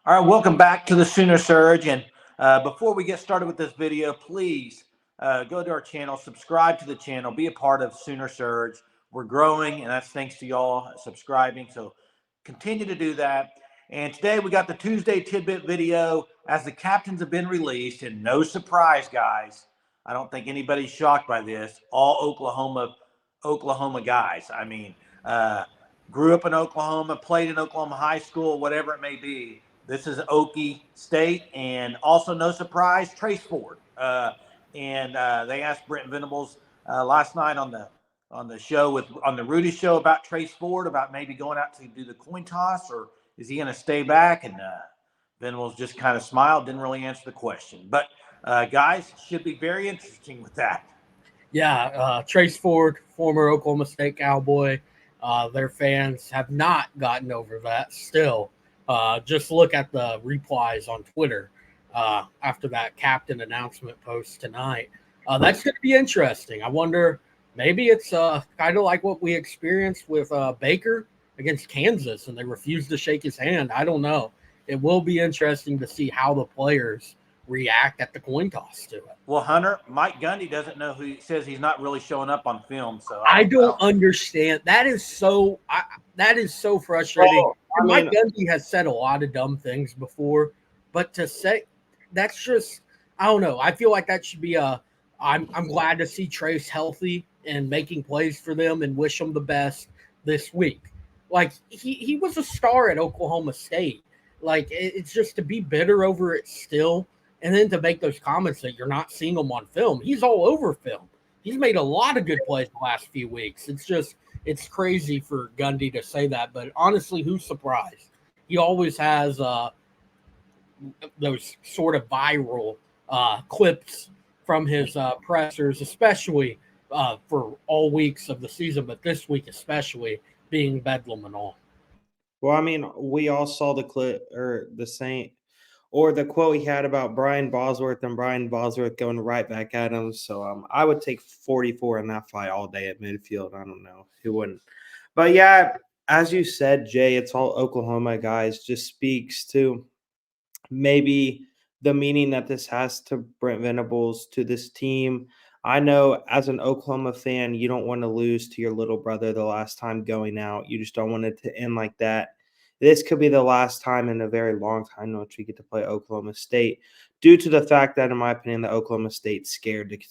All right, welcome back to the Sooner Surge. And before we get started with this video, please go to our channel, subscribe to the channel, be a part of Sooner Surge. We're growing, and that's thanks to y'all subscribing. So continue to do that. And today we got the Tuesday tidbit video as the captains have been released. And no surprise, guys, I don't think anybody's shocked by this. All Oklahoma guys. Grew up in Oklahoma, played in Oklahoma high school, whatever it may be. This is Okie State, and also no surprise, Trace Ford. And they asked Brent Venables last night on the show on the Rudy show about Trace Ford, about maybe going out to do the coin toss, or is he going to stay back? And Venables just kind of smiled, didn't really answer the question. But guys, should be very interesting with that. Yeah, Trace Ford, former Oklahoma State Cowboy. Their fans have not gotten over that still. Just look at the replies on Twitter after that captain announcement post tonight. That's going to be interesting. I wonder, maybe it's kind of like what we experienced with Baker against Kansas, and they refused to shake his hand. I don't know. It will be interesting to see how the players react at the coin toss to it. Well, Hunter, Mike Gundy doesn't know who. He says he's not really showing up on film. So I don't understand. That is so frustrating. Well, And Mike Gundy has said a lot of dumb things before, but to say that's just, I don't know. I feel like that should be I'm glad to see Trace healthy and making plays for them and wish him the best this week. Like he was a star at Oklahoma State. Like it's just to be bitter over it still, and then to make those comments that you're not seeing him on film. He's all over film. He's made a lot of good plays the last few weeks. It's crazy for Gundy to say that, but honestly, who's surprised? He always has those sort of viral clips from his pressers, especially for all weeks of the season, but this week especially, being Bedlam and all. Well, I mean, we all saw the clip or the quote he had about Brian Bosworth and Brian Bosworth going right back at him. So I would take 44 in that fight all day at midfield. I don't know who wouldn't. But yeah, as you said, Jay, it's all Oklahoma guys. Just speaks to maybe the meaning that this has to Brent Venables, to this team. I know as an Oklahoma fan, you don't want to lose to your little brother the last time going out. You just don't want it to end like that. This could be the last time in a very long time in which we get to play Oklahoma State, due to the fact that, in my opinion, the Oklahoma State's scared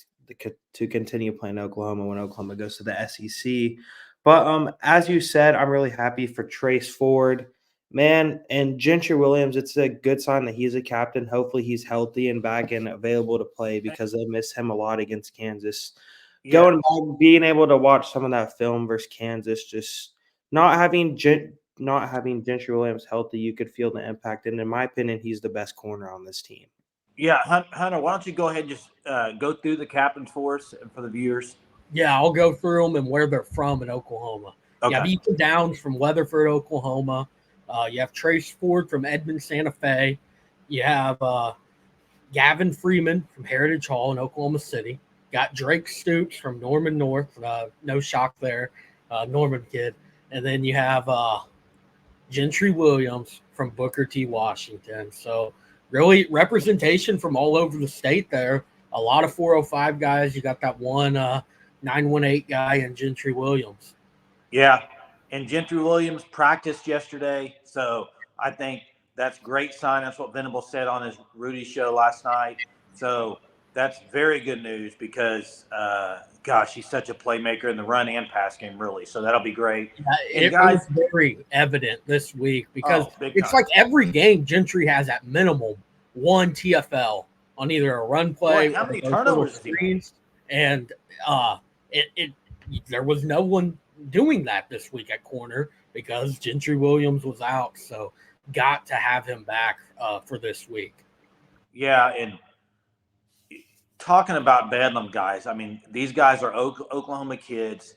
to continue playing Oklahoma when Oklahoma goes to the SEC. But as you said, I'm really happy for Trace Ford. Man, and Gentry Williams, it's a good sign that he's a captain. Hopefully he's healthy and back and available to play, because they miss him a lot against Kansas. Yeah. Going back, being able to watch some of that film versus Kansas, just not having Gentry Williams healthy, you could feel the impact. And in my opinion, he's the best corner on this team. Yeah, Hunter, why don't you go ahead and just go through the captains for us and for the viewers? Yeah, I'll go through them and where they're from in Oklahoma. Okay. You have Ethan Downs from Weatherford, Oklahoma. You have Trace Ford from Edmond, Santa Fe. You have Gavin Freeman from Heritage Hall in Oklahoma City. Got Drake Stoops from Norman North. No shock there, Norman kid. And then you have Gentry Williams from Booker T. Washington. So really representation from all over the state there. A lot of 405 guys. You got that one 918 guy in Gentry Williams. Yeah, and Gentry Williams practiced yesterday, so I think that's a great sign. That's what Venables said on his Rudy show last night. So that's very good news because, gosh, he's such a playmaker in the run and pass game, really. So that'll be great. Yeah, it was very evident this week because it's like every game Gentry has at minimum one TFL on either a run play or how many turnovers screens, and there was no one doing that this week at corner because Gentry Williams was out. So got to have him back for this week. Yeah, and talking about Bedlam, guys, I mean, these guys are Oklahoma kids.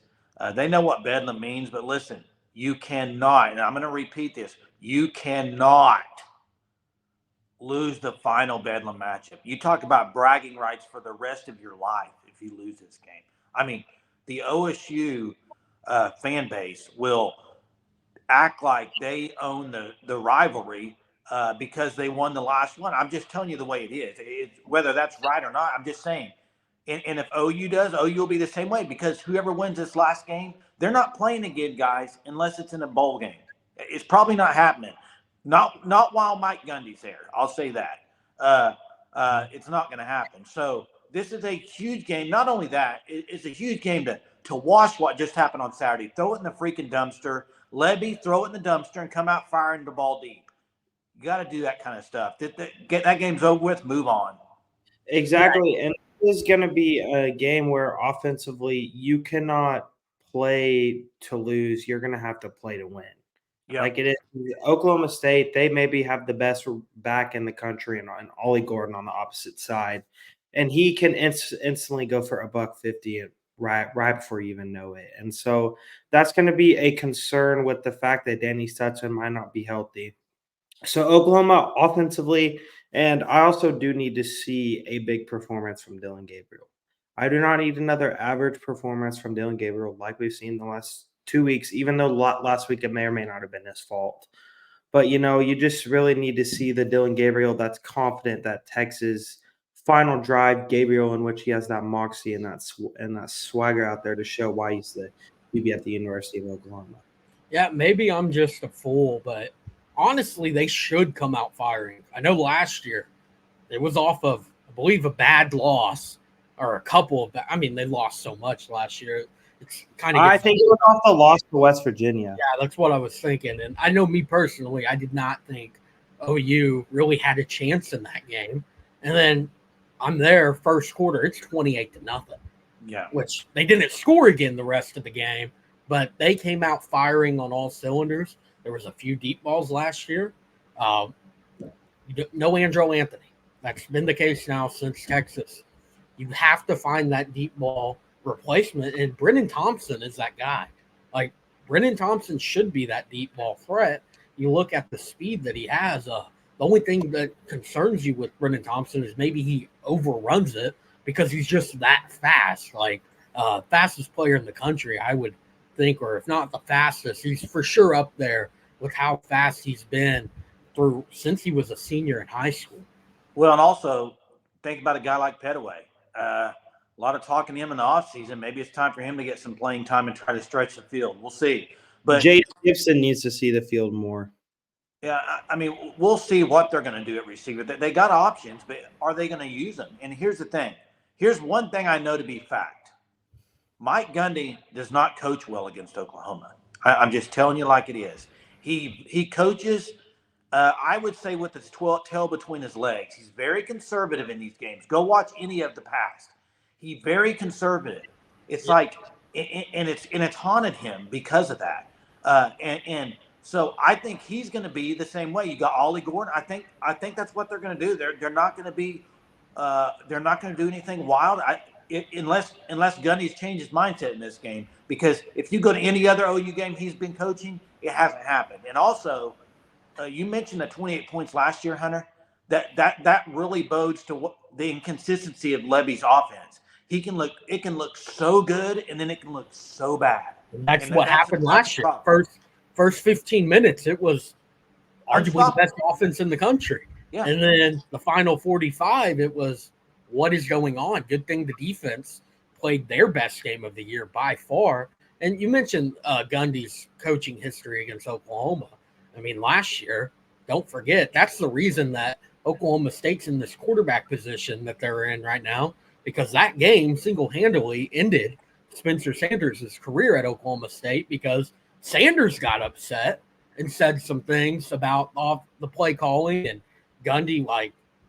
They know what Bedlam means, but listen, you cannot, and I'm going to repeat this, you cannot lose the final Bedlam matchup. You talk about bragging rights for the rest of your life if you lose this game. I mean, the OSU fan base will act like they own the rivalry because they won the last one. I'm just telling you the way it is. Whether that's right or not, I'm just saying. And if OU does, OU will be the same way, because whoever wins this last game, they're not playing again, guys, unless it's in a bowl game. It's probably not happening. Not while Mike Gundy's there. I'll say that. It's not going to happen. So this is a huge game. Not only that, it's a huge game to watch what just happened on Saturday. Throw it in the freaking dumpster. Lebby, throw it in the dumpster and come out firing the ball deep. You got to do that kind of stuff. Get that game's over with, move on. Exactly. And this is going to be a game where offensively you cannot play to lose. You're going to have to play to win. Yep. Like it is Oklahoma State, they maybe have the best back in the country, and Ollie Gordon on the opposite side. And he can instantly go for $150 right before you even know it. And so that's going to be a concern with the fact that Danny Stetson might not be healthy. So Oklahoma offensively, and I also do need to see a big performance from Dillon Gabriel. I do not need another average performance from Dillon Gabriel like we've seen the last 2 weeks, even though last week it may or may not have been his fault. But, you just really need to see the Dillon Gabriel that's confident, that Texas final drive Gabriel in which he has that moxie and that swagger out there to show why he's the QB at the University of Oklahoma. Yeah, maybe I'm just a fool, but honestly, they should come out firing. I know last year it was off of, I believe, a bad loss or a couple of – they lost so much last year. It's kind of – I think it was off the loss to West Virginia. Yeah, that's what I was thinking. And I know me personally, I did not think OU really had a chance in that game. And then I'm there, first quarter, it's 28-0. Yeah. Which they didn't score again the rest of the game, but they came out firing on all cylinders. There was a few deep balls last year. No Andrew Anthony. That's been the case now since Texas. You have to find that deep ball replacement, and Brennan Thompson is that guy. Like, Brennan Thompson should be that deep ball threat. You look at the speed that he has. The only thing that concerns you with Brennan Thompson is maybe he overruns it because he's just that fast. Like, fastest player in the country, I would think, or if not the fastest, he's for sure up there with how fast he's been since he was a senior in high school. Well, and also think about a guy like Pettaway. A lot of talking to him in the offseason. Maybe it's time for him to get some playing time and try to stretch the field. We'll see. But Jay Gibson needs to see the field more. Yeah, we'll see what they're going to do at receiver. They got options, but are they going to use them? And here's the thing. Here's one thing I know to be fact. Mike Gundy does not coach well against Oklahoma. I'm just telling you like it is. He coaches, I would say, with his tail between his legs. He's very conservative in these games. Go watch any of the past. He's very conservative. It's like, and it's haunted him because of that. And so I think he's going to be the same way. You got Ollie Gordon. I think that's what they're going to do. They're not going to be. They're not going to do anything wild. Unless Gundy's changed his mindset in this game. Because if you go to any other OU game he's been coaching, it hasn't happened. And also, you mentioned the 28 points last year, Hunter. That really bodes to the inconsistency of Lebby's offense. It can look so good, and then it can look so bad. And that's what happened last year. First 15 minutes, it was arguably the best offense in the country. Yeah. And then the final 45, it was, what is going on? Good thing the defense played their best game of the year by far. And you mentioned Gundy's coaching history against Oklahoma. Last year, don't forget, that's the reason that Oklahoma State's in this quarterback position that they're in right now, because that game single-handedly ended Spencer Sanders' career at Oklahoma State because Sanders got upset and said some things about off the play calling, and Gundy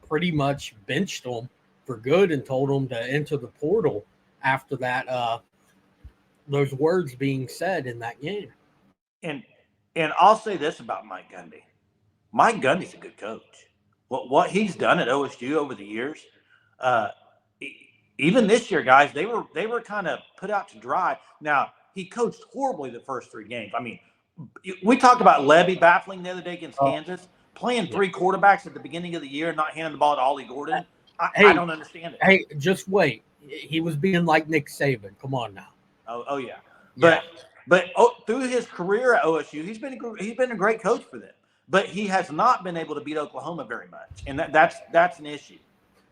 pretty much benched him for good and told him to enter the portal after that. Those words being said in that game. And I'll say this about Mike Gundy. Mike Gundy's a good coach. What he's done at OSU over the years, even this year, guys, they were kind of put out to dry. Now, he coached horribly the first 3 games. We talked about Lebby baffling the other day against Kansas, playing 3 quarterbacks at the beginning of the year and not handing the ball to Ollie Gordon. I don't understand it. Hey, just wait. He was being like Nick Saban. Come on now. Oh yeah. But through his career at OSU, he's been a great coach for them. but he has not been able to beat Oklahoma very much, and that's an issue.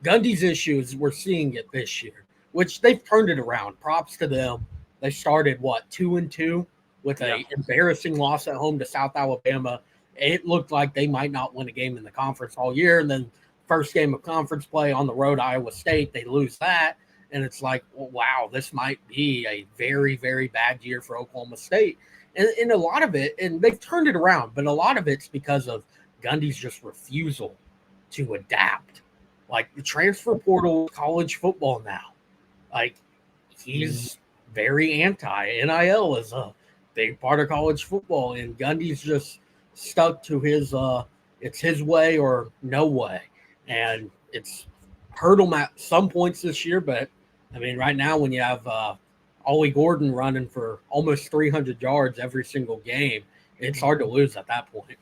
Gundy's issue is we're seeing it this year, which they've turned it around. Props to them. They started 2-2 with a embarrassing loss at home to South Alabama. It looked like they might not win a game in the conference all year, and then first game of conference play on the road, Iowa State, they lose that, and it's like, well, wow, this might be a very, very bad year for Oklahoma State. And a lot of it, and they've turned it around, but a lot of it's because of Gundy's just refusal to adapt. Like the transfer portal, college football now, like he's very anti NIL is a big part of college football, and Gundy's just stuck to his it's his way or no way, and it's hurt him at some points this year. But I mean, right now when you have Ollie Gordon running for almost 300 yards every single game, it's hard to lose at that point.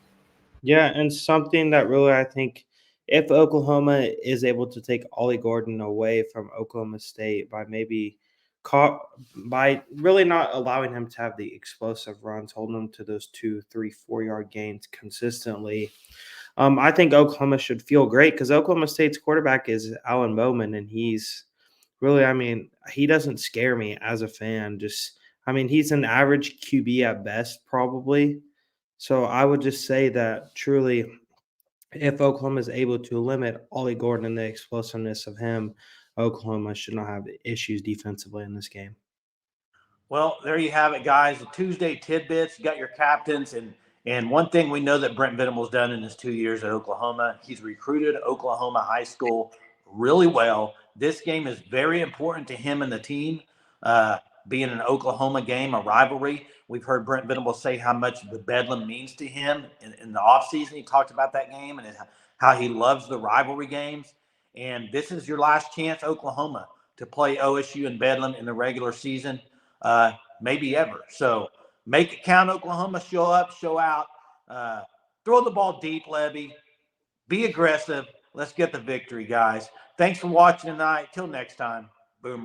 Yeah, and something that really I think if Oklahoma is able to take Ollie Gordon away from Oklahoma State by by really not allowing him to have the explosive runs, holding him to those 2, 3, 4 yard gains consistently, I think Oklahoma should feel great because Oklahoma State's quarterback is Alan Bowman, and he's really, I mean, he doesn't scare me as a fan. He's an average QB at best, probably. So I would just say that truly, if Oklahoma is able to limit Ollie Gordon and the explosiveness of him, Oklahoma should not have issues defensively in this game. Well, there you have it, guys. The Tuesday tidbits. You got your captains, and one thing we know that Brent Venables done in his 2 years at Oklahoma, he's recruited Oklahoma high school really well. This game is very important to him and the team. Being an Oklahoma game, a rivalry. We've heard Brent Venables say how much the Bedlam means to him in the offseason. He talked about that game and how he loves the rivalry games. And this is your last chance, Oklahoma, to play OSU and Bedlam in the regular season, maybe ever. So make it count, Oklahoma. Show up, show out. Throw the ball deep, Levy. Be aggressive. Let's get the victory, guys. Thanks for watching tonight. Till next time. Boomer.